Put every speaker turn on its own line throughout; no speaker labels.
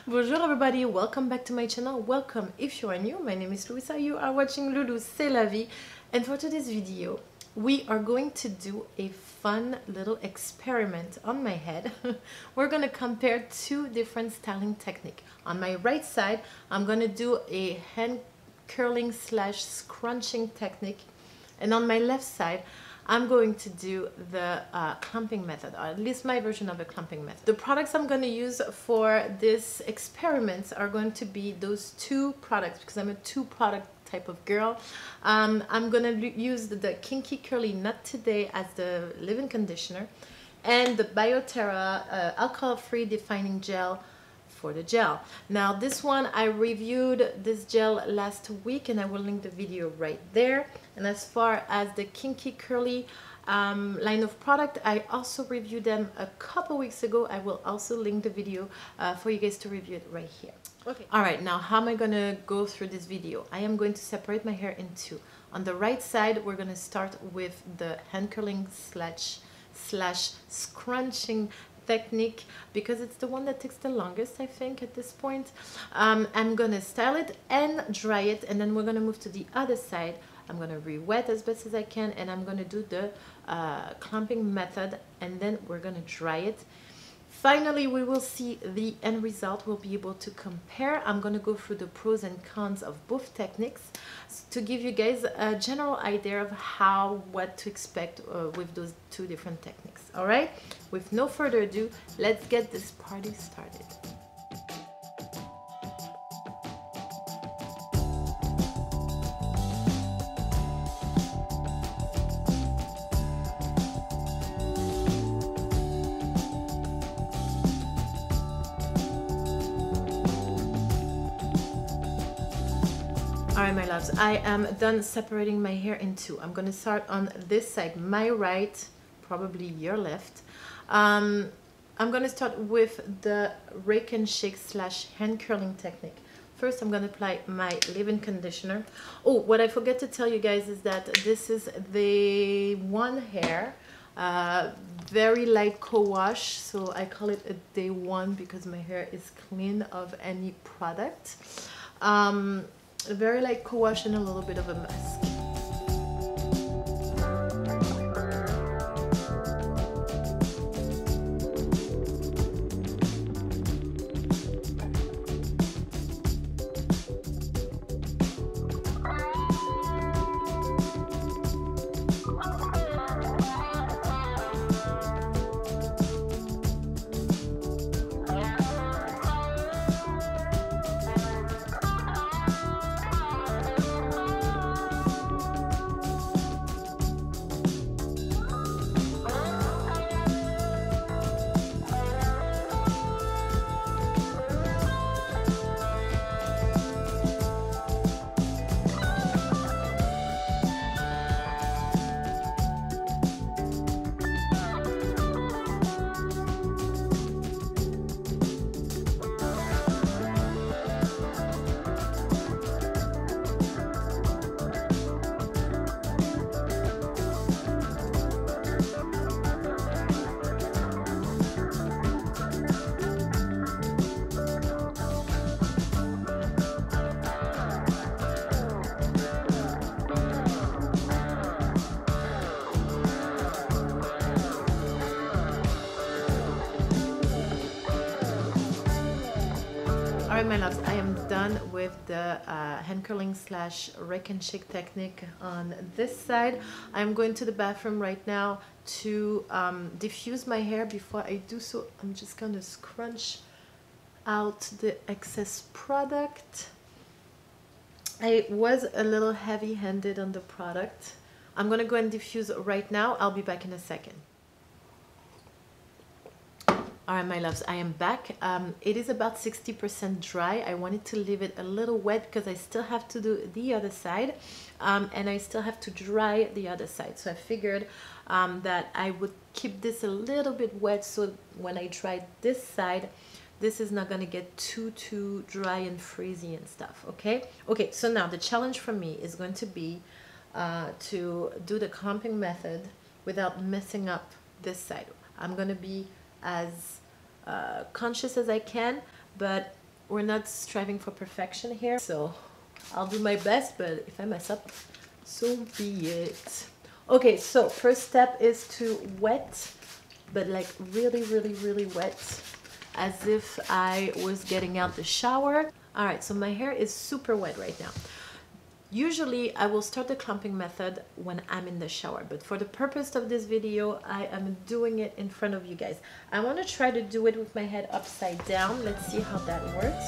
Bonjour everybody, welcome back to my channel. Welcome if you are new. My name is Louisa, you are watching Loulou C'est la vie, and for today's video we are going to do a fun little experiment on my head. We're going to compare two different styling techniques. On my right side I'm going to do a hand curling slash scrunching technique, and on my left side I'm going to do the clumping method, or at least my version of the clumping method. The products I'm going to use for this experiment are going to be those two products, because I'm a two product type of girl. I'm going to use the Kinky Curly Nut today as the leave-in conditioner, and the BioTerra alcohol-free defining gel for the gel. Now this one, I reviewed this gel last week and I will link the video right there. And as far as the Kinky Curly line of product, I also reviewed them a couple weeks ago. I will also link the video for you guys to review it right here. Okay. Alright, now how am I gonna go through this video? I am going to separate my hair in two. On the right side, we're gonna start with the hand curling slash scrunching technique, because it's the one that takes the longest, I think, at this point. I'm gonna style it and dry it, and then we're gonna move to the other side. I'm gonna re-wet as best as I can, and I'm gonna do the clumping method, and then we're gonna dry it. Finally, we will see the end result. We'll be able to compare. I'm going to go through the pros and cons of both techniques to give you guys a general idea of what to expect with those two different techniques. All right, with no further ado, let's get this party started. Alright, my loves, I am done separating my hair in two. I'm going to start on this side, my right, probably your left. I'm going to start with the rake and shake slash hand curling technique. First, I'm going to apply my leave-in conditioner. Oh, what I forget to tell you guys is that this is the one hair, very light co-wash, so I call it a day one because my hair is clean of any product. Very light co-wash and a little bit of a mask. Alright, my loves, I am done with the hand curling slash rake and shake technique on this side. I'm going to the bathroom right now to diffuse my hair. Before I do so, I'm just going to scrunch out the excess product. I was a little heavy-handed on the product. I'm going to go and diffuse right now. I'll be back in a second. Alright, my loves, I am back. It is about 60% dry. I wanted to leave it a little wet because I still have to do the other side, and I still have to dry the other side. So I figured that I would keep this a little bit wet, so when I dry this side, this is not going to get too dry and frizzy and stuff. Okay, so now the challenge for me is going to be to do the clumping method without messing up this side. I'm going to be as conscious as I can, but we're not striving for perfection here, so I'll do my best, but if I mess up, so be it. Okay, so first step is to wet, but like really, really, really wet, as if I was getting out the shower. All right, so my hair is super wet right now. Usually I will start the clumping method when I'm in the shower, but for the purpose of this video, I am doing it in front of you guys. I want to try to do it with my head upside down. Let's see how that works.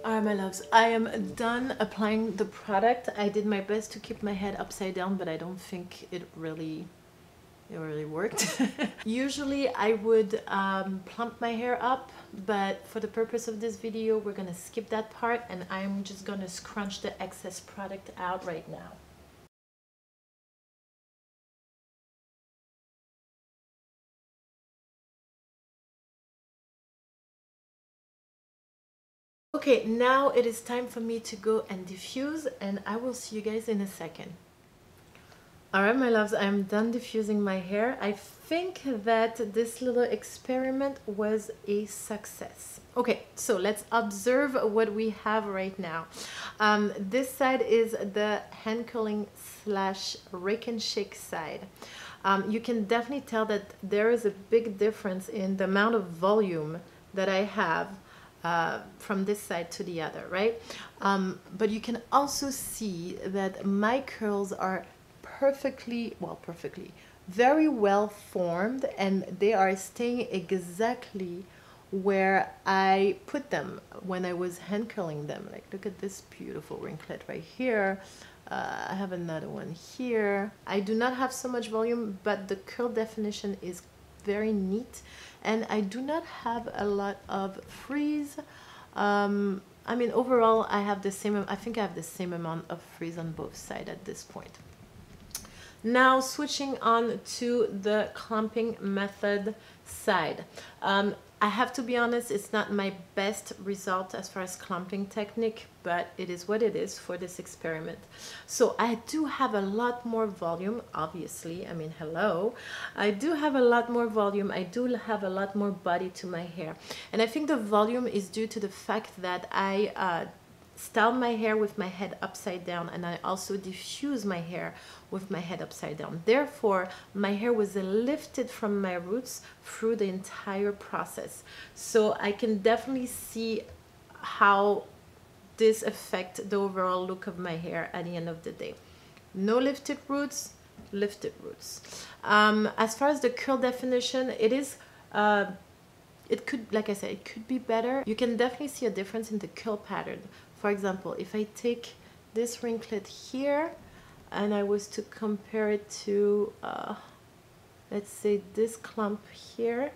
Alright, my loves, I am done applying the product. I did my best to keep my head upside down, but I don't think it really worked. Usually I would plump my hair up, but for the purpose of this video, we're gonna skip that part, and I'm just gonna scrunch the excess product out right now. Okay, now it is time for me to go and diffuse, and I will see you guys in a second. Alright, my loves, I'm done diffusing my hair. I think that this little experiment was a success. Okay, so let's observe what we have right now. This side is the hand curling slash rake and shake side. You can definitely tell that there is a big difference in the amount of volume that I have from this side to the other, right? But you can also see that my curls are very well formed, and they are staying exactly where I put them when I was hand curling them. Like, look at this beautiful wrinklet right here. I have another one here. I do not have so much volume, but the curl definition is very neat, and I do not have a lot of frizz. I mean, overall I have the same, I think I have the same amount of frizz on both sides at this point. Now switching on to the clumping method side. I have to be honest, it's not my best result as far as clumping technique, but it is what it is for this experiment. So I do have a lot more volume, obviously. I mean, hello. I do have a lot more volume. I do have a lot more body to my hair. And I think the volume is due to the fact that I style my hair with my head upside down, and I also diffuse my hair with my head upside down. Therefore, my hair was lifted from my roots through the entire process. So I can definitely see how this affects the overall look of my hair at the end of the day. No lifted roots, lifted roots. As far as the curl definition, it is it could, like I said, it could be better. You can definitely see a difference in the curl pattern. For example, if I take this wrinklet here and I was to compare it to, let's say, this clump here,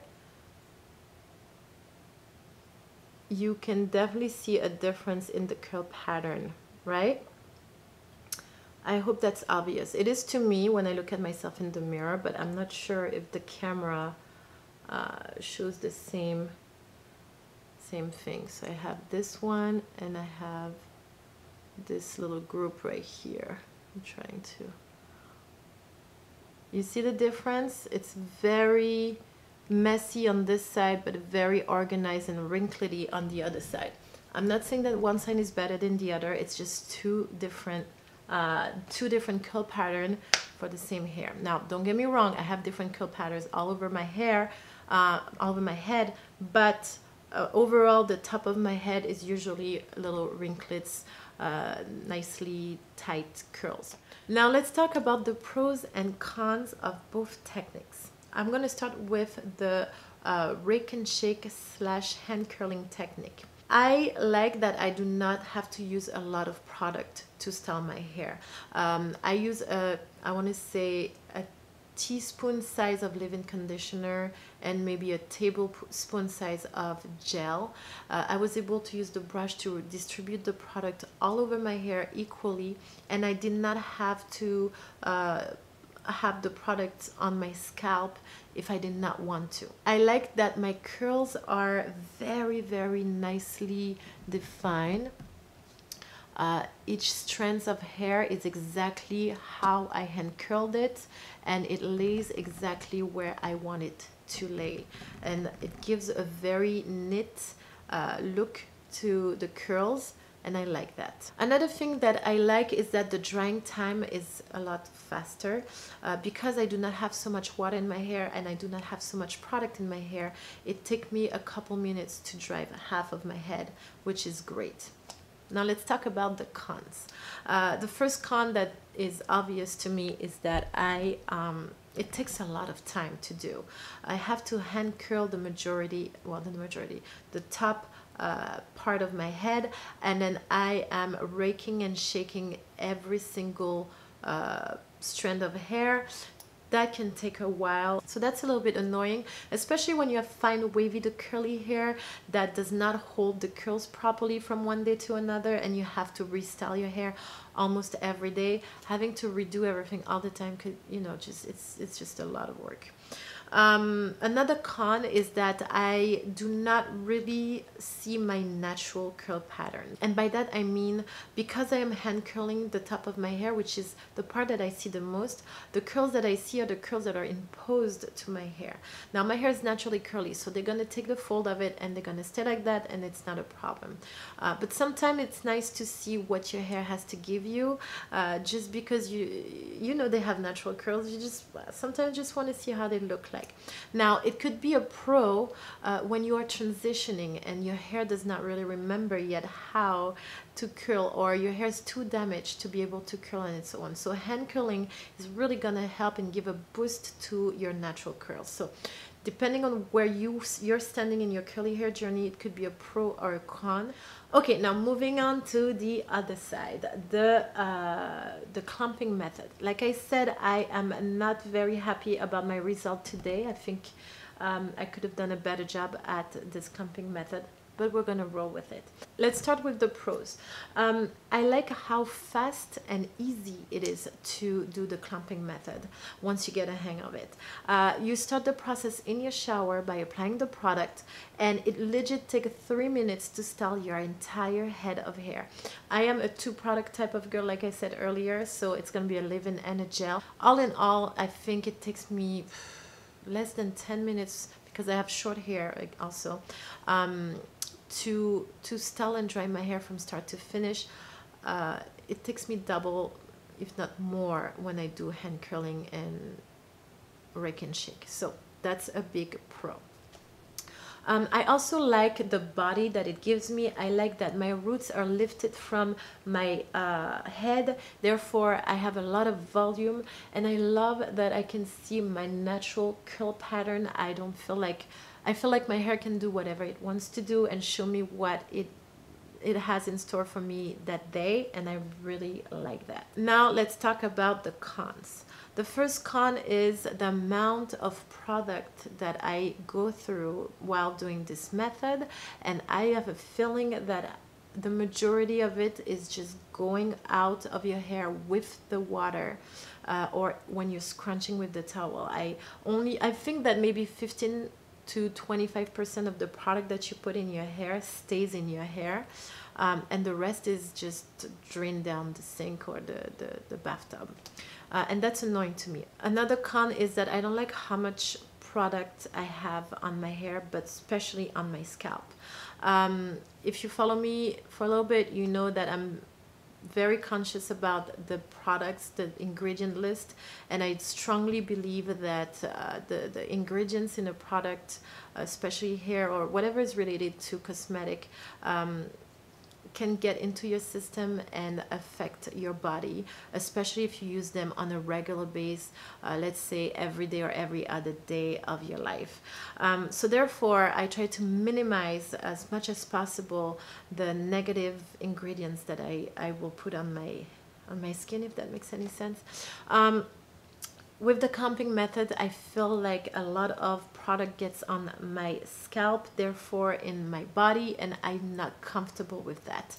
you can definitely see a difference in the curl pattern, right? I hope that's obvious. It is to me when I look at myself in the mirror, but I'm not sure if the camera shows the same thing. So I have this one, and I have this little group right here. I'm trying to, you see the difference? It's very messy on this side, but very organized and wrinkly on the other side. I'm not saying that one side is better than the other. It's just two different curl pattern for the same hair. Now, don't get me wrong, I have different curl patterns all over my hair, all over my head, but overall the top of my head is usually little wrinklets, nicely tight curls. Now let's talk about the pros and cons of both techniques. I'm going to start with the rake and shake / hand curling technique. I like that I do not have to use a lot of product to style my hair. I use I want to say a teaspoon size of leave-in conditioner and maybe a tablespoon size of gel. I was able to use the brush to distribute the product all over my hair equally, and I did not have to have the product on my scalp if I did not want to. I like that my curls are very nicely defined. Each strand of hair is exactly how I hand curled it, and it lays exactly where I want it to lay, and it gives a very neat look to the curls, and I like that. Another thing that I like is that the drying time is a lot faster because I do not have so much water in my hair and I do not have so much product in my hair. It takes me a couple minutes to dry half of my head, which is great. Now let's talk about the cons. The first con that is obvious to me is that it takes a lot of time to do. I have to hand curl the majority, well, not the majority, the top part of my head, and then I am raking and shaking every single strand of hair. That can take a while, so that's a little bit annoying, especially when you have fine wavy to curly hair that does not hold the curls properly from one day to another, and you have to restyle your hair almost every day. Having to redo everything all the time could, you know, just it's just a lot of work. Another con is that I do not really see my natural curl pattern, and by that I mean because I am hand curling the top of my hair, which is the part that I see the most, the curls that I see are the curls that are imposed to my hair. Now my hair is naturally curly, so they're gonna take the fold of it and they're gonna stay like that, and it's not a problem. But sometimes it's nice to see what your hair has to give you, just because you know they have natural curls. You just sometimes just want to see how they look like. Now it could be a pro when you are transitioning and your hair does not really remember yet how to curl, or your hair is too damaged to be able to curl on its own. So hand curling is really gonna help and give a boost to your natural curls. So depending on where you're standing in your curly hair journey, it could be a pro or a con. Okay, now moving on to the other side, the clumping method. Like I said, I am not very happy about my result today. I think I could have done a better job at this clumping method, but we're gonna roll with it. Let's start with the pros. I like how fast and easy it is to do the clumping method once you get a hang of it. You start the process in your shower by applying the product, and it legit takes 3 minutes to style your entire head of hair. I am a 2-product type of girl, like I said earlier, so it's gonna be a leave-in and a gel. All in all, I think it takes me less than 10 minutes, because I have short hair also, to style and dry my hair from start to finish. It takes me double, if not more, when I do hand curling and rake and shake. So that's a big pro. I also like the body that it gives me. I like that my roots are lifted from my head, therefore I have a lot of volume, and I love that I can see my natural curl pattern. I feel like my hair can do whatever it wants to do and show me what it has in store for me that day, and I really like that. Now let's talk about the cons. The first con is the amount of product that I go through while doing this method, and I have a feeling that the majority of it is just going out of your hair with the water, or when you're scrunching with the towel. I think that maybe 15 to 25% of the product that you put in your hair stays in your hair, and the rest is just drained down the sink or the bathtub, and that's annoying to me. Another con is that I don't like how much product I have on my hair, but especially on my scalp. If you follow me for a little bit, you know that I'm very conscious about the products, the ingredient list, and I strongly believe that the ingredients in a product, especially hair or whatever is related to cosmetic, can get into your system and affect your body, especially if you use them on a regular basis, let's say every day or every other day of your life. So therefore, I try to minimize as much as possible the negative ingredients that I will put on my skin, if that makes any sense. With the clumping method, I feel like a lot of product gets on my scalp, therefore in my body, and I'm not comfortable with that.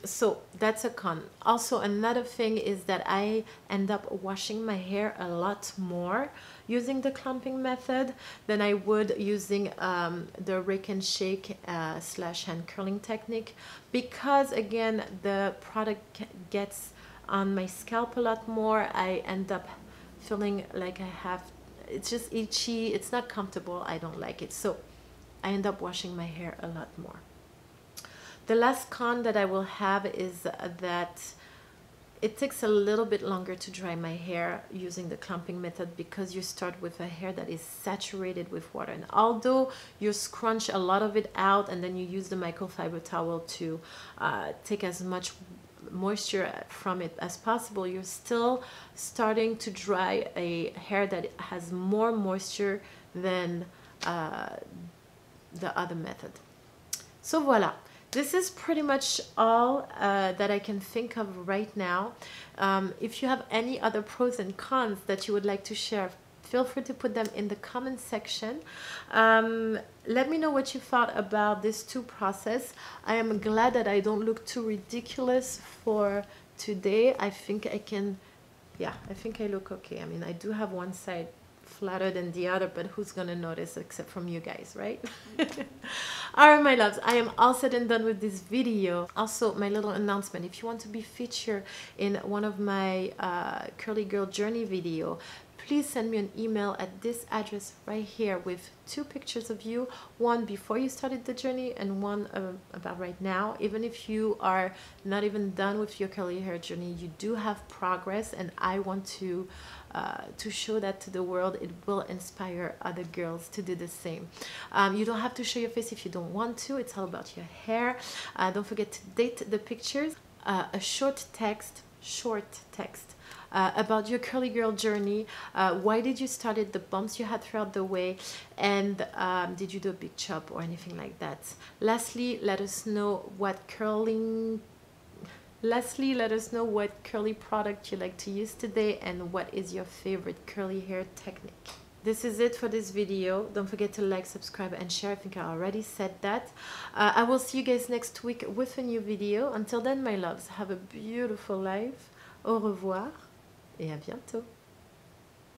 So that's a con. Also, another thing is that I end up washing my hair a lot more using the clumping method than I would using the rake and shake slash hand curling technique, because again, the product gets on my scalp a lot more. I end up feeling like I have, it's just itchy, it's not comfortable, I don't like it, so I end up washing my hair a lot more. The last con that I will have is that it takes a little bit longer to dry my hair using the clumping method, because you start with a hair that is saturated with water, and although you scrunch a lot of it out and then you use the microfiber towel to take as much moisture from it as possible, you're still starting to dry a hair that has more moisture than the other method. So voila, this is pretty much all that I can think of right now. If you have any other pros and cons that you would like to share, feel free to put them in the comment section. Let me know what you thought about this two process. I am glad that I don't look too ridiculous for today. I think I can, yeah, I think I look okay. I mean, I do have one side flatter than the other, but who's gonna notice except from you guys, right? All right, my loves, I am all said and done with this video. Also, my little announcement, if you want to be featured in one of my curly girl journey video, please send me an email at this address right here with 2 pictures of you, one before you started the journey and one about right now. Even if you are not even done with your curly hair journey, you do have progress, and I want to show that to the world. It will inspire other girls to do the same. You don't have to show your face if you don't want to. It's all about your hair. Don't forget to date the pictures. A short text about your curly girl journey. Why did you start it, the bumps you had throughout the way, and did you do a big chop or anything like that? Lastly, let us know what curly product you like to use today, and what is your favorite curly hair technique. This is it for this video. Don't forget to like, subscribe, and share. I think I already said that. I will see you guys next week with a new video. Until then, my loves, have a beautiful life. Au revoir et à bientôt.